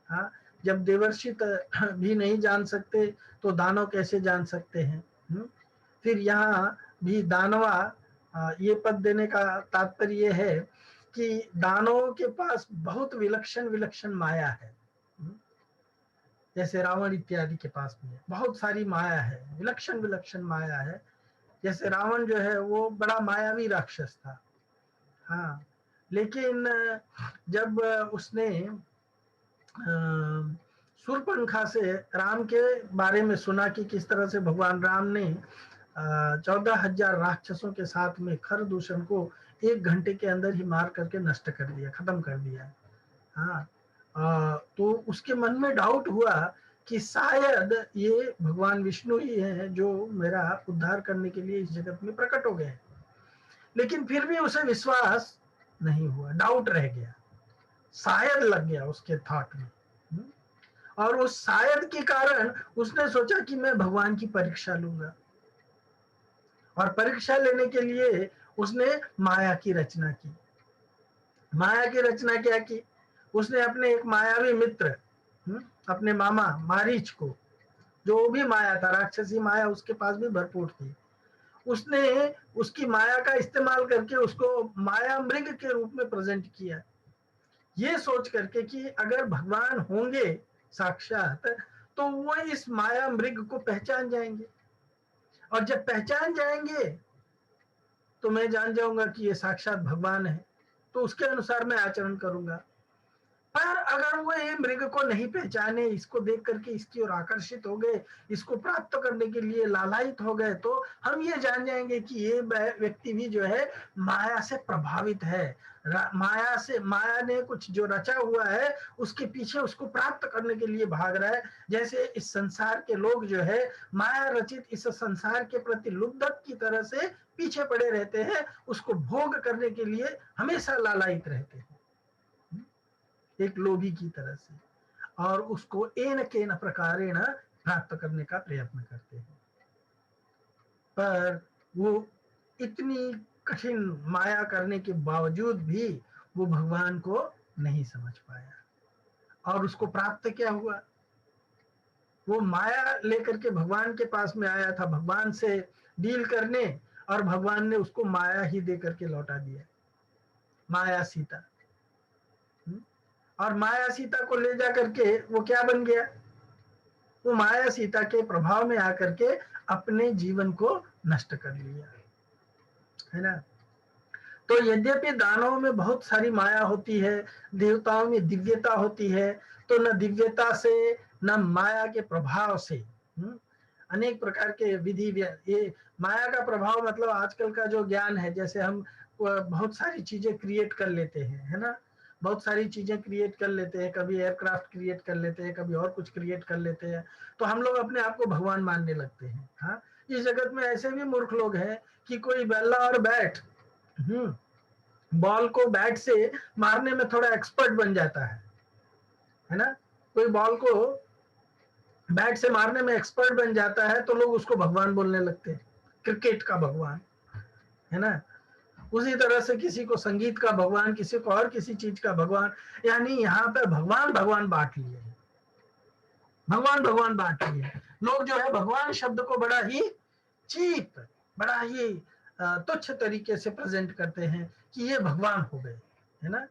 हाँ, जब देवर्षि भी नहीं जान सकते तो दानव कैसे जान सकते हैं? फिर यहाँ भी दानवा, ये पद देने का तात्पर्य है कि दानवों के पास बहुत विलक्षण विलक्षण माया है। जैसे रावण इत्यादि के पास में बहुत सारी माया है, विलक्षण विलक्षण माया है। जैसे रावण जो है वो बड़ा मायावी राक्षस था। हाँ, लेकिन जब उसने शूर्पणखा से राम के बारे में सुना कि किस तरह से भगवान राम ने 14,000 राक्षसों के साथ में खरदूषण को 1 घंटे के अंदर ही मार करके नष्ट कर दिया, खत्म कर दिया। हाँ, तो उसके मन में डाउट हुआ कि शायद ये भगवान विष्णु ही है जो मेरा उद्धार करने के लिए इस जगत में प्रकट हो गए। लेकिन फिर भी उसे विश्वास नहीं हुआ, डाउट रह गया, शायद लग गया उसके थॉट में। और उस शायद के कारण उसने सोचा कि मैं भगवान की परीक्षा लूंगा, और परीक्षा लेने के लिए उसने माया की रचना की। माया की रचना क्या की? उसने अपने एक मायावी मित्र, अपने मामा मारीच को, जो भी माया था, राक्षसी माया उसके पास भी भरपूर थी, उसने उसकी माया का इस्तेमाल करके उसको माया मृग के रूप में प्रेजेंट किया, ये सोच करके कि अगर भगवान होंगे साक्षात तो वो इस माया मृग को पहचान जाएंगे, और जब पहचान जाएंगे तो मैं जान जाऊंगा कि ये साक्षात भगवान है, तो उसके अनुसार मैं आचरण करूंगा। पर अगर वो ये मृग को नहीं पहचाने, इसको देख करके इसकी ओर आकर्षित हो गए, इसको प्राप्त करने के लिए लालायित हो गए, तो हम ये जान जाएंगे कि ये व्यक्ति भी जो है माया से प्रभावित है, माया से, माया ने कुछ जो रचा हुआ है उसके पीछे उसको प्राप्त करने के लिए भाग रहा है। जैसे इस संसार के लोग जो है माया रचित इस संसार के प्रति लुब्धक की तरह से पीछे पड़े रहते हैं, उसको भोग करने के लिए हमेशा लालायित रहते हैं, एक लोभी की तरह से, और उसको एन केन प्रकारेण प्राप्त करने का प्रयत्न करते हैं। पर वो इतनी कठिन माया करने के बावजूद भी वो भगवान को नहीं समझ पाया, और उसको प्राप्त क्या हुआ? वो माया लेकर के भगवान के पास में आया था भगवान से डील करने, और भगवान ने उसको माया ही दे करके लौटा दिया, माया सीता। और माया सीता को ले जा करके वो क्या बन गया? वो माया सीता के प्रभाव में आकर के अपने जीवन को नष्ट कर लिया, है ना। तो यद्यपि दानवों में बहुत सारी माया होती है, देवताओं में दिव्यता होती है, तो न दिव्यता से न माया के प्रभाव से अनेक प्रकार के विधि, ये माया का प्रभाव मतलब आजकल का जो ज्ञान है, जैसे हम बहुत सारी चीजें क्रिएट कर लेते हैं, है ना, बहुत सारी चीजें क्रिएट कर लेते हैं, कभी एयरक्राफ्ट क्रिएट कर लेते हैं, कभी और कुछ क्रिएट कर लेते हैं, तो हम लोग अपने आप को भगवान मानने लगते हैं। हाँ, इस जगत में ऐसे भी मूर्ख लोग हैं कि कोई बल्ला और बैट, बॉल को बैट से मारने में थोड़ा एक्सपर्ट बन जाता है ना, कोई बॉल को बैट से मारने में एक्सपर्ट बन जाता है तो लोग उसको भगवान बोलने लगते हैं, क्रिकेट का भगवान, है ना। उसी तरह से किसी को संगीत का भगवान, किसी को और किसी चीज का भगवान, यानी यहाँ पे भगवान भगवान बांट लिए, भगवान भगवान बांट लिए। लोग जो है भगवान शब्द को बड़ा ही चीप, बड़ा ही तुच्छ तरीके से प्रेजेंट करते हैं कि ये भगवान हो गए, है ना।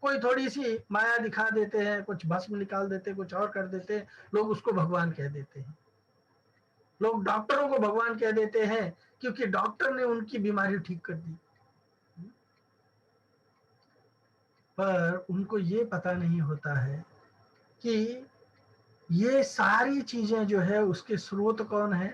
कोई थोड़ी सी माया दिखा देते हैं, कुछ भस्म निकाल देते हैं, कुछ और कर देते हैं, लोग उसको भगवान कह देते हैं। लोग डॉक्टरों को भगवान कह देते हैं क्योंकि डॉक्टर ने उनकी बीमारी ठीक कर दी, पर उनको ये पता नहीं होता है कि ये सारी चीजें जो है उसके स्रोत कौन है।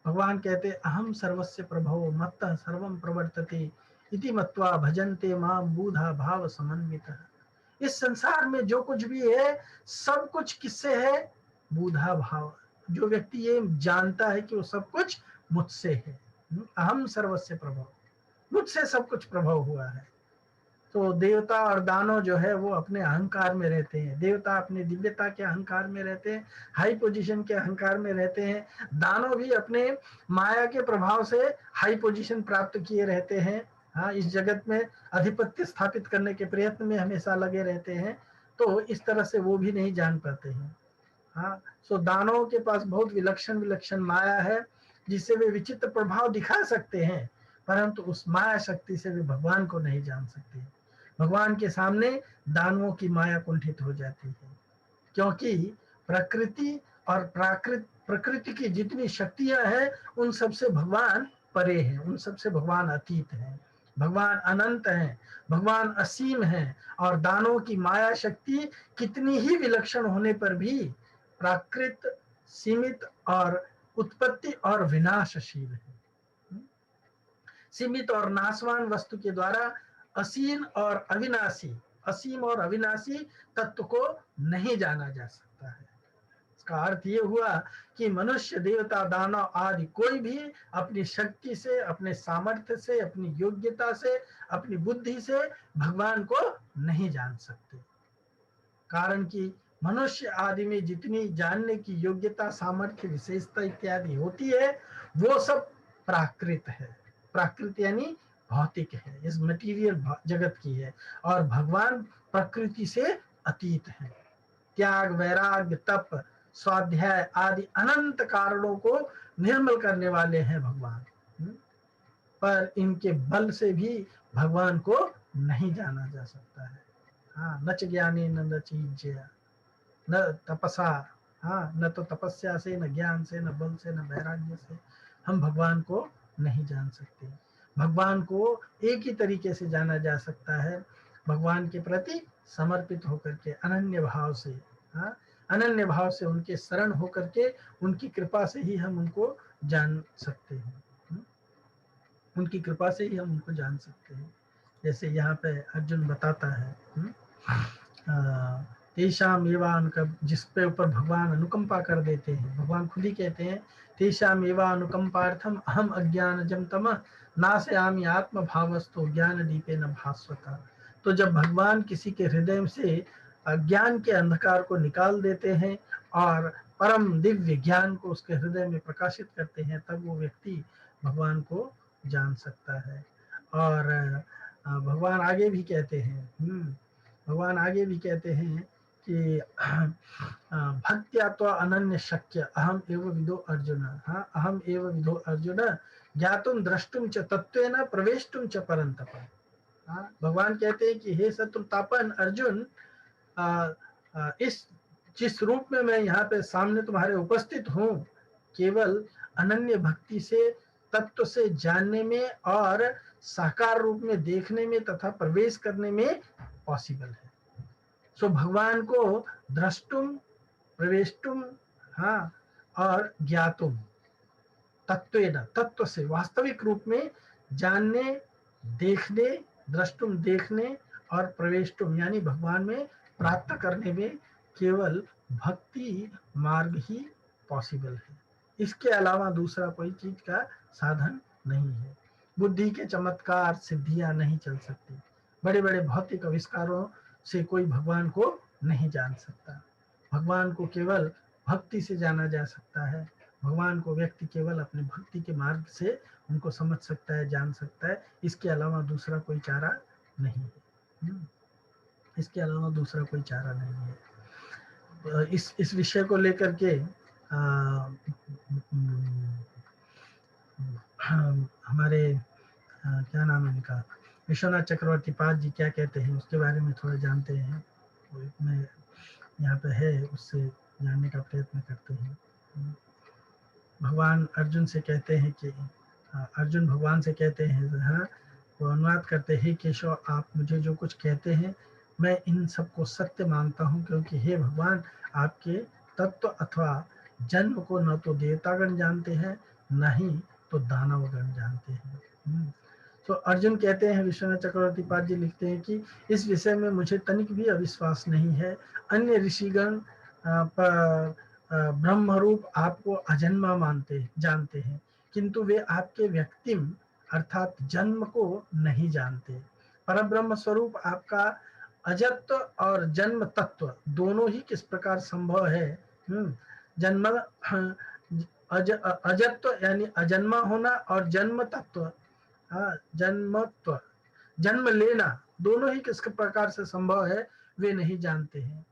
भगवान कहते अहम सर्वस्य प्रभवो मत्तः सर्वं प्रवर्तते इति मत्वा भजन्ते माम बूढ़ा भाव समन्वितः। इस संसार में जो कुछ भी है सब कुछ किससे है? बूढ़ा भाव। जो व्यक्ति ये जानता है कि वो सब कुछ मुझसे है, अहम सर्वस्य प्रभव, मुझसे सब कुछ प्रभव हुआ है। तो देवता और दानव जो है वो अपने अहंकार में रहते हैं, देवता अपने दिव्यता के अहंकार में रहते हैं, हाई पोजीशन के अहंकार में रहते हैं, दानव भी अपने माया के प्रभाव से हाई पोजीशन प्राप्त किए रहते हैं। हाँ, इस जगत में आधिपत्य स्थापित करने के प्रयत्न में हमेशा लगे रहते हैं, तो इस तरह से वो भी नहीं जान पाते हैं। हाँ, सो दानवों के पास बहुत विलक्षण विलक्षण माया है जिससे वे विचित्र प्रभाव दिखा सकते हैं, परंतु उस माया शक्ति से वे भगवान को नहीं जान सकते। भगवान के सामने दानवों की माया कुंठित हो जाती है, क्योंकि प्रकृति और प्रकृति की जितनी शक्तियां हैं उन सबसे भगवान परे हैं, उन सबसे भगवान अतीत हैं, भगवान अनंत हैं, भगवान असीम हैं। और दानवों की माया शक्ति कितनी ही विलक्षण होने पर भी प्राकृत, सीमित और उत्पत्ति और विनाशशील है। सीमित और नाशवान वस्तु के द्वारा असीम और अविनाशी, असीम और अविनाशी तत्व को नहीं जाना जा सकता है। इसका अर्थ ये हुआ कि मनुष्य, देवता, दानव आदि कोई भी अपनी शक्ति से, अपने सामर्थ्य से, अपनी योग्यता से, अपनी बुद्धि से भगवान को नहीं जान सकते। कारण कि मनुष्य आदि में जितनी जानने की योग्यता, सामर्थ्य, विशेषता इत्यादि होती है वो सब प्राकृत है। प्राकृत यानी भौतिक है, इस मटेरियल जगत की है, और भगवान प्रकृति से अतीत है। त्याग, वैराग्य, तप, स्वाध्याय आदि अनंत कारणों को निर्मल करने वाले हैं भगवान। पर इनके बल से भी भगवान को नहीं जाना जा सकता है। हाँ, न च ज्ञानेन न चीज्य, न तपसा, हाँ, न तो तपस्या से, न ज्ञान से, न बल से, न वैराग्य से हम भगवान को नहीं जान सकते। भगवान को एक ही तरीके से जाना जा सकता है, भगवान के प्रति समर्पित होकर के, अनन्य भाव से। हाँ, अनन्य भाव से उनके शरण होकर के, उनकी कृपा से ही हम उनको जान सकते हैं। उनकी कृपा से ही हम उनको जान सकते हैं। जैसे यहाँ पे अर्जुन बताता है, तेषाम एवानुकंप, जिस पे ऊपर भगवान अनुकंपा कर देते हैं। भगवान खुद ही कहते हैं, तेषाम एवानुकंपार्थम अहम अज्ञानजं तमः नाशयामि आत्म भावस्तु ज्ञान दीपेन भास्वता। तो जब भगवान किसी के हृदय से अज्ञान के अंधकार को निकाल देते हैं और परम दिव्य ज्ञान को उसके हृदय में प्रकाशित करते हैं, तब वो व्यक्ति भगवान को जान सकता है। और भगवान आगे भी कहते हैं, भगवान आगे भी कहते हैं कि भक्त्या तो अनन्य शक्य अहम एव विदो अर्जुन। हाँ, अहम एव विदो अर्जुन ज्ञातुम द्रष्टुम च तत्वेन प्रवेष्टुम च परंतप। हाँ, भगवान कहते हैं कि हे शत्रुतापन अर्जुन, इस जिस रूप में मैं यहाँ पे सामने तुम्हारे उपस्थित हूँ, केवल अनन्य भक्ति से, तत्व से जानने में और साकार रूप में देखने में तथा प्रवेश करने में पॉसिबल है। सो भगवान को द्रष्टुम, प्रवेष्टुम, हाँ, और ज्ञातुम, तत्वेन, तत्व से, वास्तविक रूप में जानने, देखने, द्रष्टुम देखने, और प्रवेष्टुम यानी भगवान में प्राप्त करने में केवल भक्ति मार्ग ही पॉसिबल है। इसके अलावा दूसरा कोई चीज का साधन नहीं है। बुद्धि के चमत्कार, सिद्धियां नहीं चल सकती। बड़े बड़े भौतिक आविष्कारों से कोई भगवान को नहीं जान सकता। भगवान को केवल भक्ति से जाना जा सकता है। भगवान को व्यक्ति केवल अपने भक्ति के मार्ग से उनको समझ सकता है, जान सकता है। इसके अलावा दूसरा कोई चारा नहीं है। इसके अलावा दूसरा कोई चारा नहीं है। इस विषय को लेकर के हमारे क्या नाम है इनका, विश्वनाथ चक्रवर्ती पाद जी क्या कहते हैं उसके बारे में थोड़ा जानते हैं। मैं यहाँ पे है, उससे जानने का प्रयत्न करते हैं। भगवान अर्जुन से कहते हैं कि अर्जुन भगवान से कहते हैं, हाँ, वो अनुवाद करते हैं, केशव आप मुझे जो कुछ कहते हैं मैं इन सबको सत्य मानता हूँ, क्योंकि हे भगवान आपके तत्व अथवा जन्म को न तो देवतागण जानते हैं, न ही तो दानवगण जानते हैं। तो अर्जुन कहते हैं, विश्वनाथ चक्रवर्ती पाद जी लिखते हैं कि इस विषय में मुझे तनिक भी अविश्वास नहीं है। अन्य ऋषिगण ब्रह्मरूप आपको अजन्मा जानते हैं, किंतु वे आपके व्यक्तिम अर्थात जन्म को नहीं जानते। परब्रह्म स्वरूप आपका अजत्व और जन्म तत्व दोनों ही किस प्रकार संभव है। जन्म अजत्व यानी अजन्मा होना, और जन्म तत्व, जन्मत्व, जन्म लेना, दोनों ही किस प्रकार से संभव है वे नहीं जानते हैं।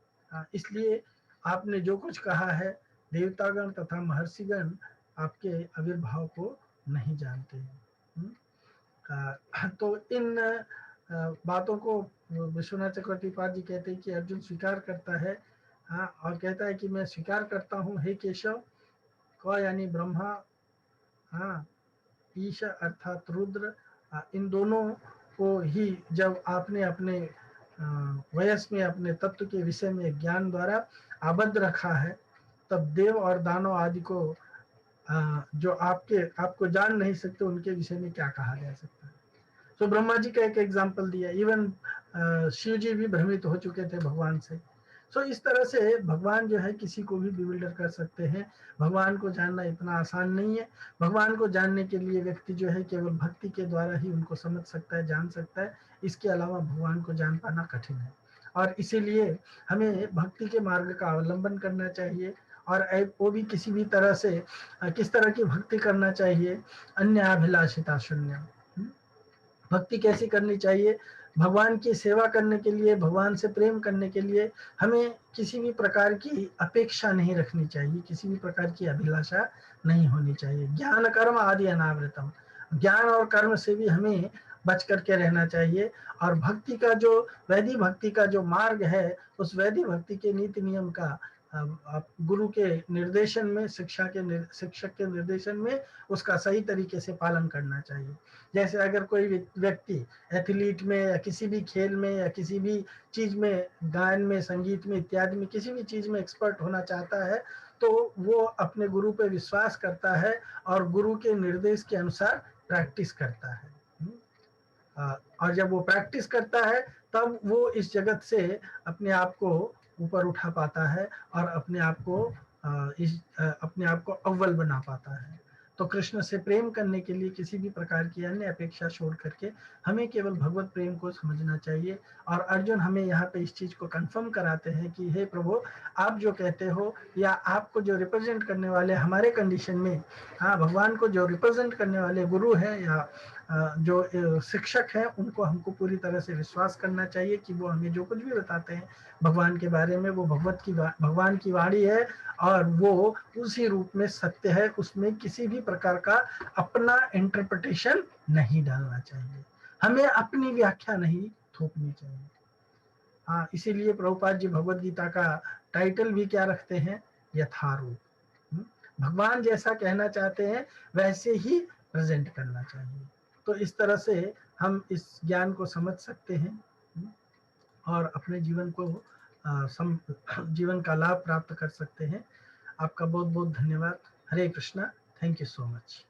इसलिए आपने जो कुछ कहा है, देवतागण तथा महर्षिगण आपके आविर्भाव को नहीं जानते हैं। तो इन बातों को विश्वनाथ चक्रवर्ती पाद जी कहते हैं कि अर्जुन स्वीकार करता है, हाँ, और कहता है कि मैं स्वीकार करता हूँ हे केशव, क यानी ब्रह्मा, हाँ, ईश अर्थात रुद्र, इन दोनों को ही जब आपने अपने वयस में अपने तत्व के विषय में ज्ञान द्वारा आबद्ध रखा है, तब देव और दानव आदि को जो आपको जान नहीं सकते उनके विषय में क्या कहा जा सकता है। तो ब्रह्मा जी का एक एग्जाम्पल दिया, इवन शिव जी भी भ्रमित हो चुके थे भगवान से। सो इस तरह से भगवान जो है किसी को भी बिविल्डर कर सकते हैं। भगवान को जानना इतना आसान नहीं है। भगवान को जानने के लिए व्यक्ति जो है केवल भक्ति के द्वारा ही उनको समझ सकता है, जान सकता है। इसके अलावा भगवान को जान पाना कठिन है, और इसीलिए हमें भक्ति के मार्ग का अवलंबन करना चाहिए। और वो भी किसी भी तरह से किस तरह की भक्ति करना चाहिए, अन्य अभिलाषिता शून्य। भक्ति कैसी करनी चाहिए? भगवान की सेवा करने के लिए, भगवान से प्रेम करने के लिए हमें किसी भी प्रकार की अपेक्षा नहीं रखनी चाहिए, किसी भी प्रकार की अभिलाषा नहीं होनी चाहिए। ज्ञान कर्म आदि अनावृतम, ज्ञान और कर्म से भी हमें बच करके रहना चाहिए। और भक्ति का जो वैदिक भक्ति का जो मार्ग है, उस वैदिक भक्ति के नीति नियम का आप गुरु के निर्देशन में, शिक्षक के निर्देशन में उसका सही तरीके से पालन करना चाहिए। जैसे अगर कोई व्यक्ति एथलीट में या किसी भी खेल में या किसी भी चीज में, गायन में, संगीत में इत्यादि में किसी भी चीज में एक्सपर्ट होना चाहता है, तो वो अपने गुरु पे विश्वास करता है और गुरु के निर्देश के अनुसार प्रैक्टिस करता है। और जब वो प्रैक्टिस करता है तब वो इस जगत से अपने आप को ऊपर उठा पाता है और अपने आप को अव्वल बना पाता है। तो कृष्ण से प्रेम करने के लिए किसी भी प्रकार की अन्य अपेक्षा छोड़ करके हमें केवल भगवत प्रेम को समझना चाहिए। और अर्जुन हमें यहाँ पे इस चीज को कंफर्म कराते हैं कि हे प्रभु, आप जो कहते हो या आपको जो रिप्रेजेंट करने वाले हमारे कंडीशन में, हाँ, भगवान को जो रिप्रेजेंट करने वाले गुरु है या जो शिक्षक हैं, उनको हमको पूरी तरह से विश्वास करना चाहिए कि वो हमें जो कुछ भी बताते हैं भगवान के बारे में, वो भगवान की वाणी है और वो उसी रूप में सत्य है। उसमें किसी भी प्रकार का अपना इंटरप्रिटेशन नहीं डालना चाहिए, हमें अपनी व्याख्या नहीं थोपनी चाहिए। हाँ, इसीलिए प्रभुपाद जी भगवत गीता का टाइटल भी क्या रखते हैं? यथारूप। भगवान जैसा कहना चाहते हैं वैसे ही प्रेजेंट करना चाहिए। तो इस तरह से हम इस ज्ञान को समझ सकते हैं और अपने जीवन को जीवन का लाभ प्राप्त कर सकते हैं। आपका बहुत बहुत धन्यवाद। Hare Krishna. Thank you so much.